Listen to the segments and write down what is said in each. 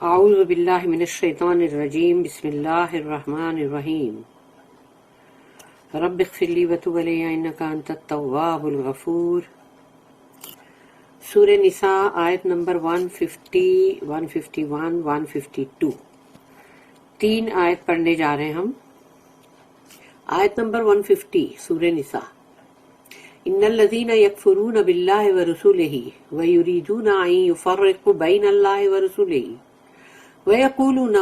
اعوذ باللہ من الشیطان الرجیم بسم اللہ الرحمن الرحیم رب اغفر لی وتب علی انک انت التواب الغفور۔ سورہ نساء آیت نمبر 150 151 152 تین آیت پڑھنے جا رہے ہیں ہم۔ آیت نمبر 150 سورہ نساء، ان الذین یکفرون باللہ ورسولہ ویریدون ان یفرقوا بین اللہ ورسولہ وَيَقُولُونَ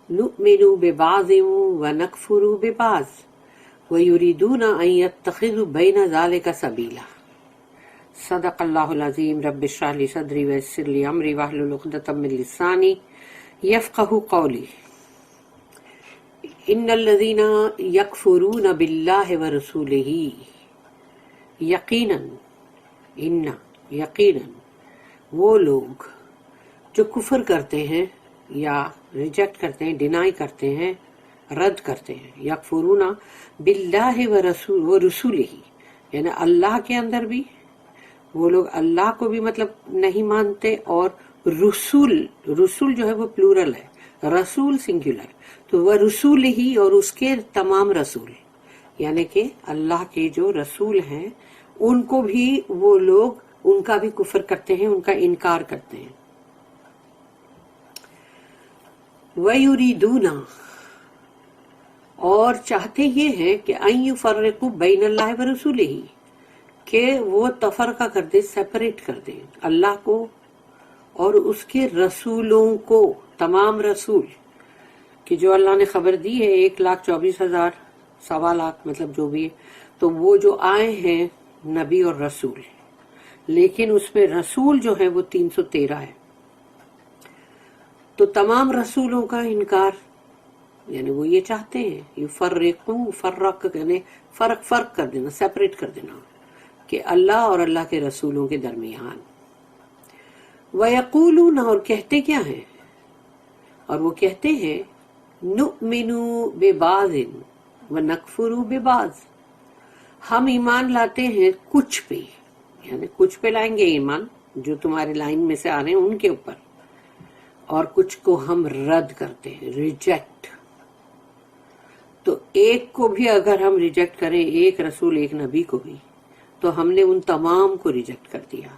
نُؤْمِنُ بِبَعْضٍ وَنَكْفُرُ بِبَعْضٍ وَيُرِيدُونَ أَن يَتَّخِذُوا بَيْنَ ذَلِكَ سَبِيلًا۔ صدق اللہ العظیم۔ رب اشرح لی صدری ویسر لی امری واحلل عقدۃ من لسانی یفقہوا قولی۔ ان الذین یکفرون باللہ ورسولہ، یقیناً وہ لوگ جو کفر کرتے ہیں یا ریجیکٹ کرتے ہیں، ڈینائی کرتے ہیں، رد کرتے ہیں۔ یکفرون باللہ ورسولہ، یعنی اللہ کے اندر بھی وہ لوگ اللہ کو بھی مطلب نہیں مانتے، اور رسول جو ہے وہ پلورل ہے، رسول سنگولر، تو وہ رسول ہی اور اس کے تمام رسول، یعنی کہ اللہ کے جو رسول ہیں ان کو بھی وہ لوگ ان کا بھی کفر کرتے ہیں، ان کا انکار کرتے ہیں۔ وَيُرِيدُونَ، اور چاہتے یہ ہیں کہ أَن يُفَرِّقُوا بَيْنَ اللَّهِ وَرَسُولِهِ، کہ وہ تفرقہ کر دے، سیپریٹ کر دیں اللہ کو اور اس کے رسولوں کو، تمام رسول کہ جو اللہ نے خبر دی ہے 1,24,000 سوا لاکھ مطلب جو بھی ہے، تو وہ جو آئے ہیں نبی اور رسول، لیکن اس میں رسول جو ہے وہ 313 ہے، تو تمام رسولوں کا انکار، یعنی وہ یہ چاہتے ہیں یفرقوا، فرق یعنی فرق کر دینا، سیپریٹ کر دینا، کہ اللہ اور اللہ کے رسولوں کے درمیان۔ وَيَقُولُونَ، اور کہتے کیا ہیں، اور وہ کہتے ہیں نُؤْمِنُ بِبَعْضٍ وَنَكْفُرُ بِبَعْضٍ، ہم ایمان لاتے ہیں کچھ پہ، یعنی کچھ پہ لائیں گے ایمان جو تمہارے لائن میں سے آ رہے ہیں ان کے اوپر، اور کچھ کو ہم رد کرتے ہیں، ریجیکٹ۔ تو ایک کو بھی اگر ہم ریجیکٹ کریں، ایک رسول ایک نبی کو بھی، تو ہم نے ان تمام کو ریجیکٹ کر دیا۔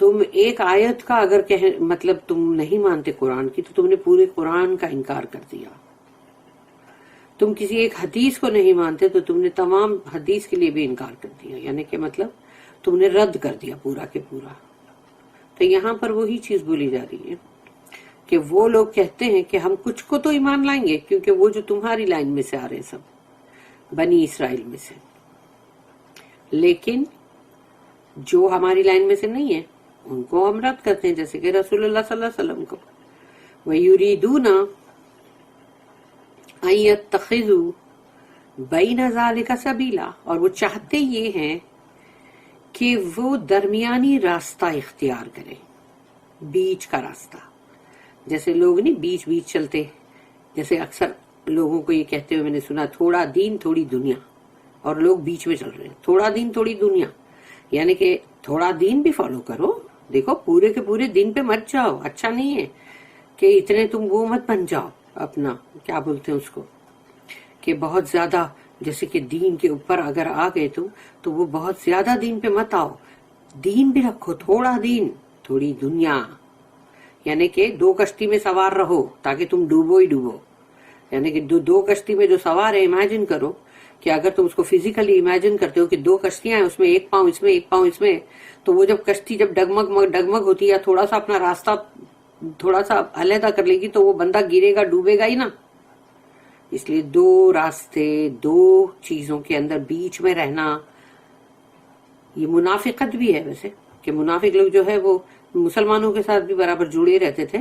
تم ایک آیت کا اگر مطلب تم نہیں مانتے قرآن کی، تو تم نے پورے قرآن کا انکار کر دیا۔ تم کسی ایک حدیث کو نہیں مانتے تو تم نے تمام حدیث کے لیے بھی انکار کر دیا، یعنی کہ مطلب تم نے رد کر دیا پورا کے پورا۔ تو یہاں پر وہی چیز بولی جا رہی ہے کہ وہ لوگ کہتے ہیں کہ ہم کچھ کو تو ایمان لائیں گے، کیونکہ وہ جو تمہاری لائن میں سے آ رہے ہیں سب بنی اسرائیل میں سے، لیکن جو ہماری لائن میں سے نہیں ہے ان کو ہم رد کرتے ہیں، جیسے کہ رسول اللہ صلی اللہ علیہ وسلم کو۔ وَيُرِيدُونَ أَن يَتَّخِذُوا بَيْنَ ذَلِكَ سَبِيلًا، اور وہ چاہتے یہ ہیں کہ وہ درمیانی راستہ اختیار کریں، بیچ کا راستہ۔ جیسے لوگ نہیں بیچ چلتے، جیسے اکثر لوگوں کو یہ کہتے ہوئے میں نے سنا، تھوڑا دین تھوڑی دنیا، اور لوگ بیچ میں چل رہے ہیں، تھوڑا دین تھوڑی دنیا، یعنی کہ تھوڑا دین بھی فالو کرو، دیکھو پورے کے پورے دین پہ مت جاؤ، اچھا نہیں ہے کہ اتنے تم وہ مت بن جاؤ، اپنا کیا بولتے ہیں اس کو، کہ بہت زیادہ جیسے کہ دین کے اوپر اگر آ گئے تم تو وہ بہت زیادہ دین پہ مت آؤ، دین بھی رکھو، تھوڑا دین تھوڑی دنیا، یعنی کہ دو کشتی میں سوار رہو تاکہ تم ڈوبو ہی ڈوبو، یعنی کہ دو کشتی میں جو سوار ہے، امیجن کرو کہ اگر تم اس کو فزیکلی امیجن کرتے ہو کہ دو کشتیاں ہیں، اس میں ایک پاؤں اس میں ایک پاؤں اس میں، تو وہ جب کشتی جب ڈگمگ ہوتی ہے، تھوڑا سا اپنا راستہ تھوڑا سا علیحدہ کر لے گی تو وہ بندہ گرے گا، ڈوبے گا ہی نا۔ اس لیے دو راستے، دو چیزوں کے اندر بیچ میں رہنا، یہ منافقت بھی ہے ویسے، کہ منافق لوگ جو ہے وہ مسلمانوں کے ساتھ بھی برابر جڑے رہتے تھے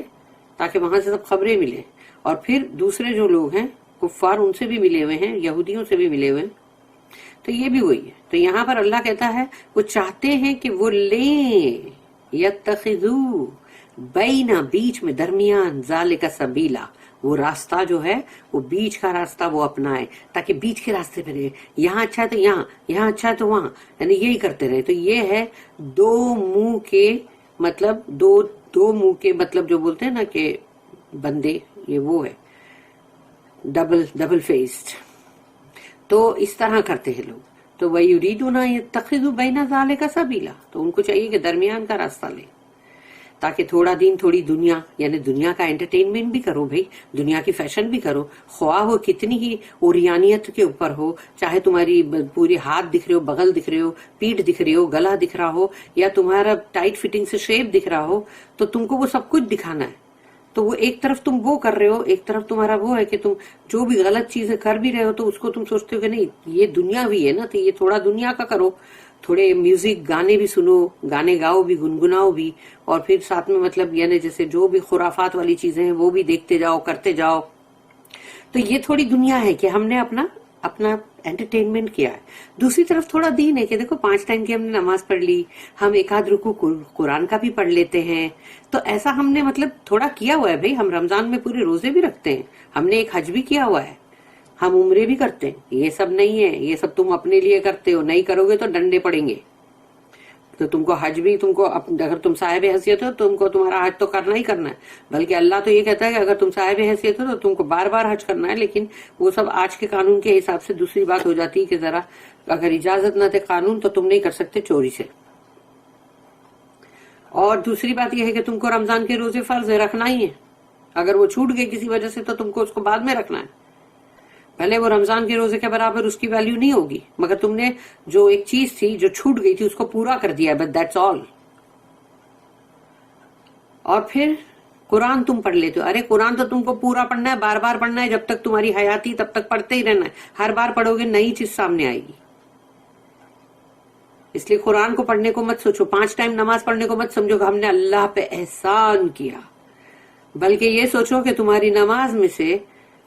تاکہ وہاں سے سب خبریں ملیں، اور پھر دوسرے جو لوگ ہیں کفار ان سے بھی ملے ہوئے ہیں، یہودیوں سے بھی ملے ہوئے ہیں، تو یہ بھی وہی ہے۔ تو یہاں پر اللہ کہتا ہے وہ چاہتے ہیں کہ وہ لیں، یتخذو بینا، بیچ میں، درمیان، ذالک سبیلا، وہ راستہ جو ہے وہ بیچ کا راستہ وہ اپنائے، تاکہ بیچ کے راستے پہ رہے، یہاں اچھا ہے تو یہاں، یہاں اچھا ہے تو وہاں، یعنی یہی کرتے رہے۔ تو یہ ہے دو منہ کے مطلب دو دو منہ کے مطلب جو بولتے ہیں نا کہ بندے، یہ وہ ہے ڈبل فیسڈ. تو اس طرح کرتے ہیں لوگ. تو وَيُرِيدُونَ أَن يَتَّخِذُوا بَيْنَ ذَلِكَ سَبِيلًا، تو ان کو چاہیے کہ درمیان کا راستہ لیں، تاکہ تھوڑا دین تھوڑی دنیا، یعنی دنیا کا انٹرٹینمنٹ بھی کرو بھائی، دنیا کی فیشن بھی کرو، خواہ ہو کتنی ہی اوریانیت کے اوپر ہو، چاہے تمہاری پوری ہاتھ دکھ رہے ہو، بغل دکھ رہے ہو، پیٹھ دکھ رہے ہو، گلا دکھ رہا ہو، یا تمہارا ٹائٹ فٹنگ سے شیپ دکھ رہا ہو، تو تم کو وہ سب کچھ دکھانا ہے. تو وہ ایک طرف تم وہ کر رہے ہو، ایک طرف تمہارا وہ ہے کہ تم جو بھی غلط چیزیں کر بھی رہے ہو تو اس کو تم سوچتے ہو کہ نہیں یہ دنیا بھی ہے نا، تو یہ تھوڑا دنیا کا کرو، تھوڑے میوزک گانے بھی سنو، گانے گاؤ بھی، گنگناؤ بھی، اور پھر ساتھ میں مطلب یعنی جیسے جو بھی خرافات والی چیزیں ہیں وہ بھی دیکھتے جاؤ، کرتے جاؤ. تو یہ تھوڑی دنیا ہے کہ ہم نے اپنا انٹرٹینمنٹ کیا ہے. دوسری طرف تھوڑا دین ہے کہ دیکھو 5 ٹائم کی ہم نے نماز پڑھ لی، ہم ایک آدھ رکوع قرآن کا بھی پڑھ لیتے ہیں. تو ایسا ہم نے مطلب تھوڑا کیا ہوا ہے بھائی. ہم رمضان میں پورے روزے بھی رکھتے ہیں، ہم نے ایک حج بھی کیا ہوا ہے، ہم عمرے بھی کرتے ہیں. یہ سب نہیں ہے، یہ سب تم اپنے لیے کرتے ہو، نہیں کرو گے تو ڈنڈے پڑیں گے. تو تم کو حج بھی، تم کو اگر تم صاحب حیثیت ہو تم کو تمہارا حج تو کرنا ہی کرنا ہے. بلکہ اللہ تو یہ کہتا ہے کہ اگر تم صاحب حیثیت ہو تو تم کو بار بار حج کرنا ہے. لیکن وہ سب آج کے قانون کے حساب سے دوسری بات ہو جاتی ہے کہ ذرا اگر اجازت نہ دے قانون تو تم نہیں کر سکتے چوری سے. اور دوسری بات یہ ہے کہ تم کو رمضان کے روزے فرض ہے، رکھنا ہی ہے. اگر وہ چھوٹ گئے کسی وجہ سے تو تم کو اس کو بعد میں رکھنا ہے. پہلے وہ رمضان کے روزے کے برابر اس کی ویلیو نہیں ہوگی، مگر تم نے جو ایک چیز تھی جو چھوٹ گئی تھی اس کو پورا کر دیا، بٹ دیٹس آل. اور پھر قرآن تم پڑھ لیتے ہو. ارے قرآن تو تم کو پورا پڑھنا ہے، بار بار پڑھنا ہے، جب تک تمہاری حیاتی تب تک پڑھتے ہی رہنا ہے. ہر بار پڑھو گے نئی چیز سامنے آئے گی. اس لیے قرآن کو پڑھنے کو مت سوچو، 5 ٹائم نماز پڑھنے کو مت سمجھو کہ ہم نے اللہ پہ احسان کیا، بلکہ یہ سوچو کہ تمہاری نماز میں سے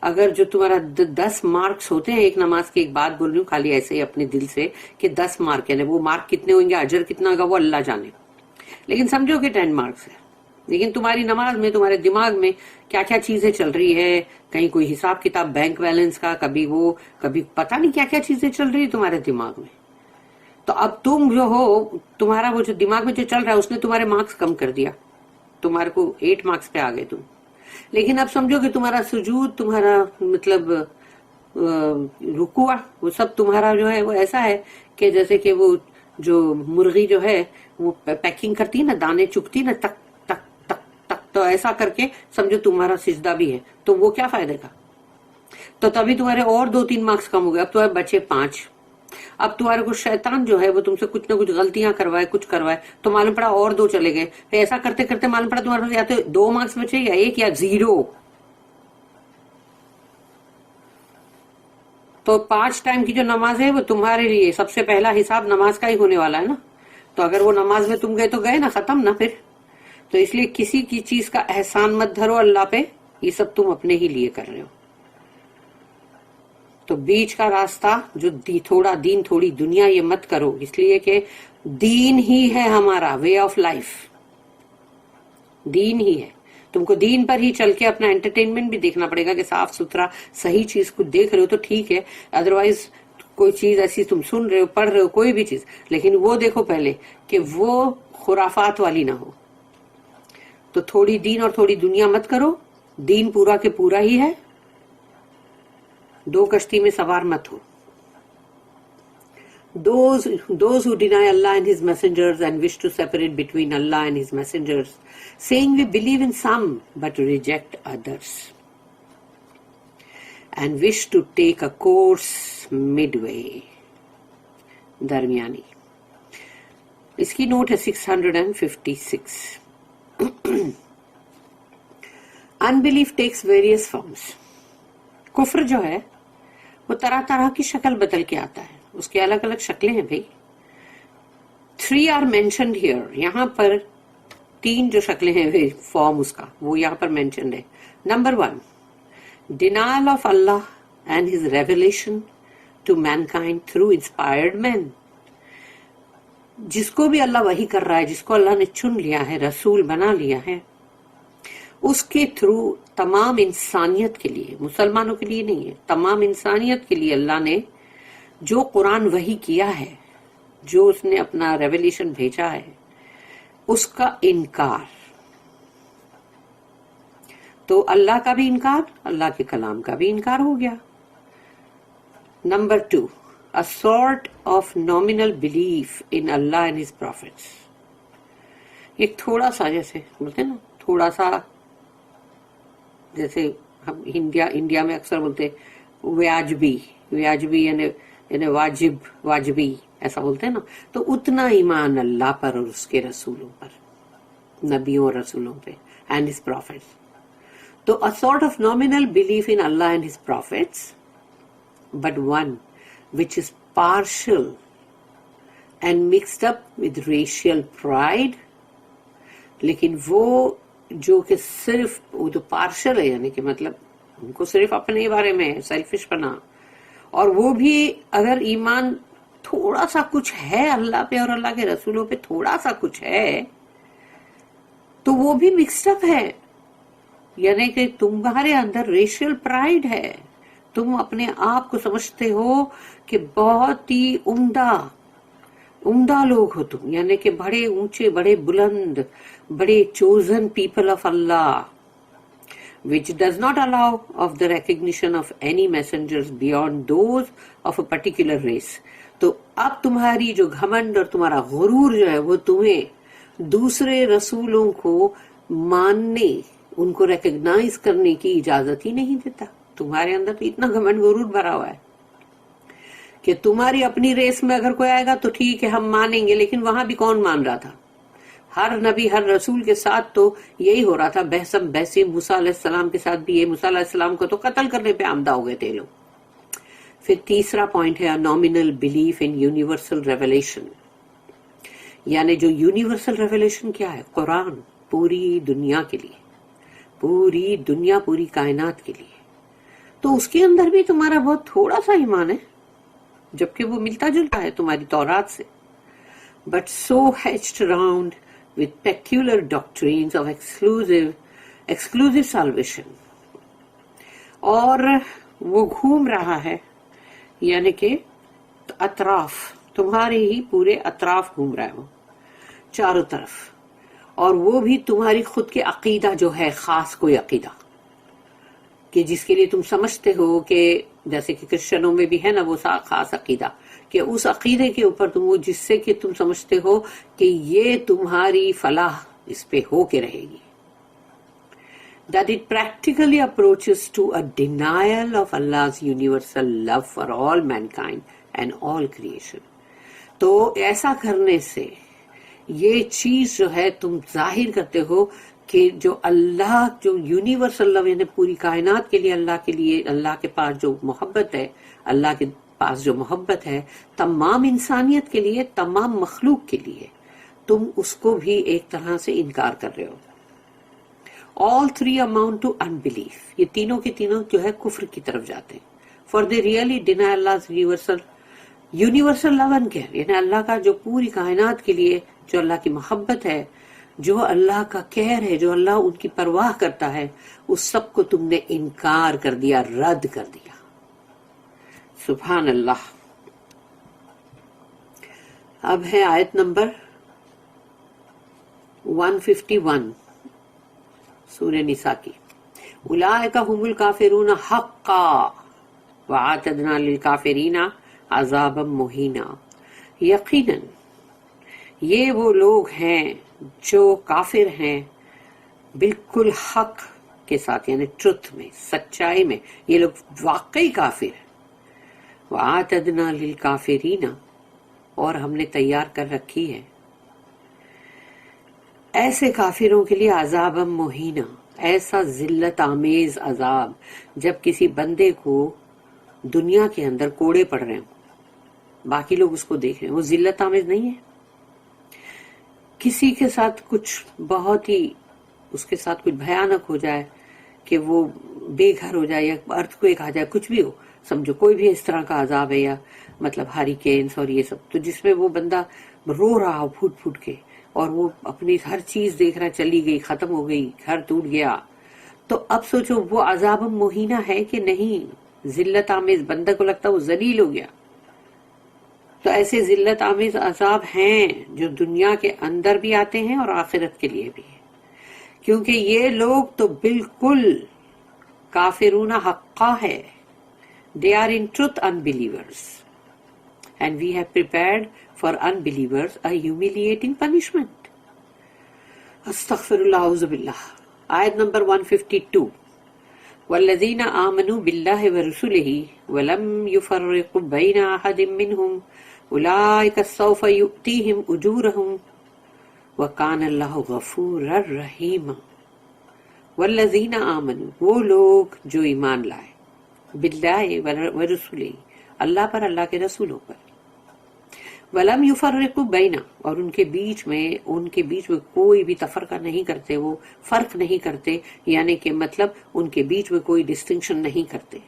اگر جو تمہارا 10 مارکس ہوتے ہیں ایک نماز کی، ایک بات بول رہی ہوں خالی ایسے ہی اپنے دل سے کہ 10 مارک، یعنی وہ مارک کتنے ہوئیں گے، اجر کتنا ہوگا وہ اللہ جانے، لیکن سمجھو کہ 10 مارکس ہے. لیکن تمہاری نماز میں تمہارے دماغ میں کیا کیا چیزیں چل رہی ہے، کہیں کوئی حساب کتاب بینک بیلنس کا، کبھی وہ کبھی پتہ نہیں کیا کیا چیزیں چل رہی ہے تمہارے دماغ میں. تو اب تم جو ہو، تمہارا وہ جو دماغ میں جو چل رہا ہے اس نے تمہارے مارکس کم کر دیا، تمہارے کو 8 مارکس پہ آ گئے تم. لیکن اب سمجھو کہ تمہارا سجود، تمہارا مطلب رکوع، وہ سب تمہارا جو ہے وہ ایسا ہے کہ جیسے کہ وہ جو مرغی جو ہے وہ پیکنگ کرتی ہے نا، دانے چکتی نا، تک تک تک تک، تو ایسا کر کے سمجھو تمہارا سجدہ بھی ہے. تو وہ کیا فائدے کا؟ تو تبھی تمہارے اور 2-3 مارکس کم ہو گئے. اب تمہارے بچے 5. اب تمہارے کو شیطان جو ہے وہ تم سے کچھ نہ کچھ غلطیاں کروائے، کچھ کروائے، تو معلوم پڑا اور 2 چلے گئے. پھر ایسا کرتے کرتے معلوم پڑا تمہارے یا تو 2 مارکس بچے یا 1 یا 0. تو 5 ٹائم کی جو نماز ہے وہ تمہارے لیے سب سے پہلا حساب نماز کا ہی ہونے والا ہے نا. تو اگر وہ نماز میں تم گئے تو گئے نا، ختم نا پھر. تو اس لیے کسی کی چیز کا احسان مت دھرو اللہ پہ، یہ سب تم اپنے ہی لیے کر رہے ہو. تو بیچ کا راستہ جو تھوڑا دین تھوڑی دنیا، یہ مت کرو. اس لیے کہ دین ہی ہے ہمارا وے آف لائف، دین ہی ہے. تم کو دین پر ہی چل کے اپنا انٹرٹینمنٹ بھی دیکھنا پڑے گا کہ صاف ستھرا صحیح چیز کو دیکھ رہے ہو تو ٹھیک ہے. ادروائز کوئی چیز ایسی تم سن رہے ہو، پڑھ رہے ہو، کوئی بھی چیز، لیکن وہ دیکھو پہلے کہ وہ خرافات والی نہ ہو. تو تھوڑی دین اور تھوڑی دنیا مت کرو. دین پورا کے پورا ہی ہے، 2 کشتی میں سوار مت ہو. Those who deny Allah and His messengers and wish to separate between Allah and His messengers, saying we believe in some but reject others, and wish to take a course midway. درمیانی. اس کی note ہے 656. Unbelief takes various forms. کفر جو ہے وہ طرح طرح کی شکل بدل کے آتا ہے، اس کے الگ الگ شکلیں ہیں بھائی. 3 are mentioned here. یہاں پر 3 جو شکلیں ہیں فارم اس کا، وہ یہاں پر مینشنڈ ہے. Number 1, denial of Allah and His revelation to mankind through inspired men. جس کو بھی اللہ وحی کر رہا ہے، جس کو اللہ نے چن لیا ہے، رسول بنا لیا ہے، اس کے تھرو تمام انسانیت کے لیے، مسلمانوں کے لیے نہیں ہے، تمام انسانیت کے لیے اللہ نے جو قرآن وحی کیا ہے، جو اس نے اپنا ریولیشن بھیجا ہے، اس کا انکار. تو اللہ کا بھی انکار، اللہ کے کلام کا بھی انکار ہو گیا. Number 2, a sort of nominal belief in Allah and his prophets. ایک تھوڑا سا، جیسے بولتے ہیں نا تھوڑا سا، جیسے ہم انڈیا میں اکثر بولتے واجبی یعنی واجبی ایسا بولتے ہیں نا. تو اتنا ایمان اللہ پر اور اس کے رسولوں پر، نبیوں اور رسولوں پہ، and his prophets. تو a sort of nominal belief in Allah and his prophets, but one which is partial and mixed up with racial pride. لیکن وہ جو کہ صرف وہ تو پارشل ہے، یعنی کہ مطلب ان کو صرف اپنے بارے میں سیلفش بنا، اور وہ بھی اگر ایمان تھوڑا سا کچھ ہے اللہ پہ اور اللہ کے رسولوں پہ تھوڑا سا کچھ ہے تو وہ بھی مکسڈ اپ ہے. یعنی کہ تمہارے اندر ریشل پرائڈ ہے، تم اپنے آپ کو سمجھتے ہو کہ بہت ہی عمدہ لوگ ہو تم، یعنی کہ بڑے اونچے، بڑے بلند، بڑے chosen people of Allah, which does not allow of the recognition of any messengers beyond those of a particular race. تو اب تمہاری جو گھمنڈ اور تمہارا غرور جو ہے وہ تمہیں دوسرے رسولوں کو ماننے، ان کو ریکگنائز کرنے کی اجازت ہی نہیں دیتا. تمہارے اندر تو اتنا گھمنڈ غرور بھرا ہوا ہے کہ تمہاری اپنی ریس میں اگر کوئی آئے گا تو ٹھیک ہے ہم مانیں گے، لیکن وہاں بھی کون مان رہا تھا؟ ہر نبی ہر رسول کے ساتھ تو یہی ہو رہا تھا. بحثم بحثی موسیٰ علیہ السلام کے ساتھ بھی یہ، موسیٰ علیہ السلام کو تو قتل کرنے پہ آمدہ ہو گئے تھے لوگ. پھر تیسرا پوائنٹ ہے nominal belief in universal revelation. یعنی جو یونیورسل ریویلیشن کیا ہے؟ قرآن پوری دنیا کے لیے، پوری دنیا، پوری کائنات کے لیے. تو اس کے اندر بھی تمہارا بہت تھوڑا سا ایمان ہے، جبکہ وہ ملتا جلتا ہے تمہاری تورات سے. But so hatched around with peculiar doctrines of exclusive salvation. اور وہ گھوم رہا ہے، یعنی کہ اطراف، تمہارے ہی پورے اطراف گھوم رہا ہے وہ چاروں طرف، اور وہ بھی تمہاری خود کے عقیدہ جو ہے، خاص کوئی عقیدہ کہ جس کے لیے تم سمجھتے ہو کہ جیسے کہ کرسچنوں میں بھی ہے نا وہ خاص عقیدہ، کہ اس عقیدے کے اوپر تم وہ جس سے کہ تم سمجھتے ہو کہ یہ تمہاری فلاح اس پہ ہو کے رہے گی. That it practically approaches to a denial of Allah's universal love for all mankind and all creation. تو ایسا کرنے سے یہ چیز جو ہے تم ظاہر کرتے ہو کہ جو اللہ، جو یونیورسل لو، یعنی پوری کائنات کے لیے، اللہ کے لیے، اللہ کے پاس جو محبت ہے، اللہ کے پاس جو محبت ہے تمام انسانیت کے لیے، تمام مخلوق کے لیے، تم اس کو بھی ایک طرح سے انکار کر رہے ہو. All three amount to unbelief. یہ تینوں کے تینوں جو ہے کفر کی طرف جاتے ہیں. For they really deny Allah's universal love and care. یعنی اللہ کا جو پوری کائنات کے لیے جو اللہ کی محبت ہے، جو اللہ کا کیئر ہے، جو اللہ ان کی پرواہ کرتا ہے، اس سب کو تم نے انکار کر دیا، رد کر دیا. سبحان اللہ. اب ہے آیت نمبر 151 سورہ نساء کی. اولئک هم الکافرون حقا واعتدنا للکافرین عذابا مہینا. یقیناً یہ وہ لوگ ہیں جو کافر ہیں بالکل حق کے ساتھ، یعنی ٹروتھ میں، سچائی میں، یہ لوگ واقعی کافر ہیں. وَآتَدْنَا لِلْكَافِرِينَ، اور ہم نے تیار کر رکھی ہے ایسے کافروں کے لیے عذاب مہینہ، ایسا ذلت آمیز عذاب. جب کسی بندے کو دنیا کے اندر کوڑے پڑ رہے ہوں، باقی لوگ اس کو دیکھ رہے ہیں، وہ ذلت آمیز نہیں ہے؟ کسی کے ساتھ کچھ بہت ہی، اس کے ساتھ کچھ بھیانک ہو جائے کہ وہ بے گھر ہو جائے، یا ارتھ کوئک آ جائے، کچھ بھی ہو، سمجھو کوئی بھی اس طرح کا عذاب ہے، یا مطلب ہریکینس اور یہ سب، تو جس میں وہ بندہ رو رہا ہو پھوٹ پھوٹ کے، اور وہ اپنی ہر چیز دیکھ رہا، چلی گئی، ختم ہو گئی، گھر ٹوٹ گیا، تو اب سوچو وہ عذاب مہینہ ہے کہ نہیں؟ ذلت آمیز، بندہ کو لگتا وہ ذلیل ہو گیا. تو ایسے ذلت آمیز عذاب ہیں جو دنیا کے اندر بھی آتے ہیں اور آخرت کے لیے بھی ہے، کیونکہ یہ لوگ تو بالکل کافرون حقا ہے. They are in truth unbelievers. And we have prepared for unbelievers a humiliating punishment. Astaghfirullah, auzu billah. Ayat number 152. والذین آمنوا باللہ ورسلہ ولم یفرقوا بین احد منہم اولئک سوف یؤتیہم اجورہم وکان اللہ غفورا رحیما. والذین آمنوا، وہ لوگ جو ایمان لائے، باللہ ورسلہ، اللہ پر، اللہ کے رسولوں پر، ولم یفرقوا بینا، اور ان کے بیچ میں کوئی بھی تفرقہ نہیں کرتے، وہ فرق نہیں کرتے، یعنی کہ مطلب ان کے بیچ میں کوئی ڈسٹنکشن نہیں کرتے.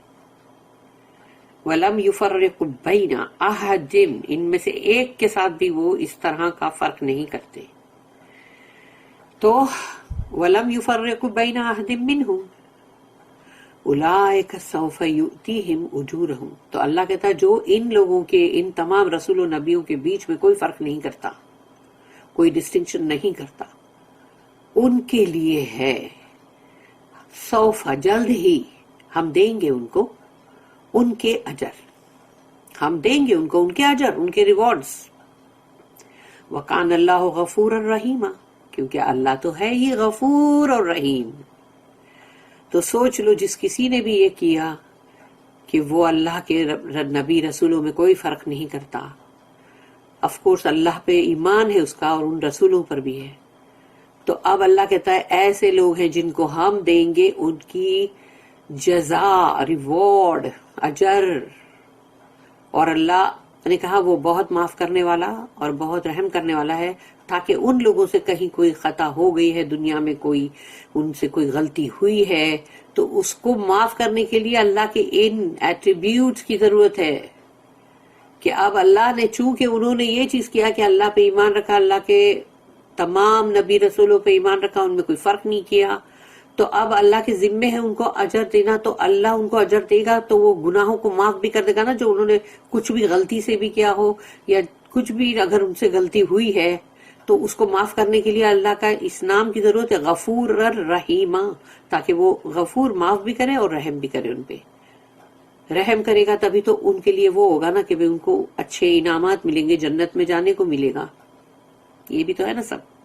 ولم یفرقوا بین احد، ان میں سے ایک کے ساتھ بھی وہ اس طرح کا فرق نہیں کرتے. تو ولم یفرقوا بین احد منہم اولئک سوف یؤتیہم اجورہم، تو اللہ کہتا ہے جو ان لوگوں کے، ان تمام رسول و نبیوں کے بیچ میں کوئی فرق نہیں کرتا، کوئی ڈسٹنکشن نہیں کرتا، ان کے لیے ہے سوف، جلد ہی ہم دیں گے ان کو ان کے اجر، ہم دیں گے ان کو ان کے اجر، ان کے ریوارڈز. وکان اللہ غفور الرحیم، کیونکہ اللہ تو ہے ہی غفور اور رحیم. تو سوچ لو جس کسی نے بھی یہ کیا کہ وہ اللہ کے نبی رسولوں میں کوئی فرق نہیں کرتا، آف کورس اللہ پہ ایمان ہے اس کا اور ان رسولوں پر بھی ہے، تو اب اللہ کہتا ہے ایسے لوگ ہیں جن کو ہم دیں گے ان کی جزا، ریوارڈ، اجر. اور اللہ نے کہا وہ بہت معاف کرنے والا اور بہت رحم کرنے والا ہے، تاکہ ان لوگوں سے کہیں کوئی خطا ہو گئی ہے دنیا میں، کوئی ان سے کوئی غلطی ہوئی ہے، تو اس کو معاف کرنے کے لیے اللہ کے ان ایٹریبیوٹس کی ضرورت ہے. کہ اب اللہ نے، چونکہ انہوں نے یہ چیز کیا کہ اللہ پہ ایمان رکھا، اللہ کے تمام نبی رسولوں پہ ایمان رکھا، ان میں کوئی فرق نہیں کیا، تو اب اللہ کے ذمے ہے ان کو اجر دینا. تو اللہ ان کو اجر دے گا تو وہ گناہوں کو معاف بھی کر دے گا نا، جو انہوں نے کچھ بھی غلطی سے بھی کیا ہو، یا کچھ بھی اگر ان سے غلطی ہوئی ہے تو اس کو معاف کرنے کے لیے اللہ کا اس نام کی ضرورت ہے، غفور الرحیم، تاکہ وہ غفور معاف بھی کرے اور رحم بھی کرے. ان پہ رحم کرے گا تبھی تو ان کے لیے وہ ہوگا نا کہ ان کو اچھے انعامات ملیں گے، جنت میں جانے کو ملے گا. یہ بھی تو ہے نا سب.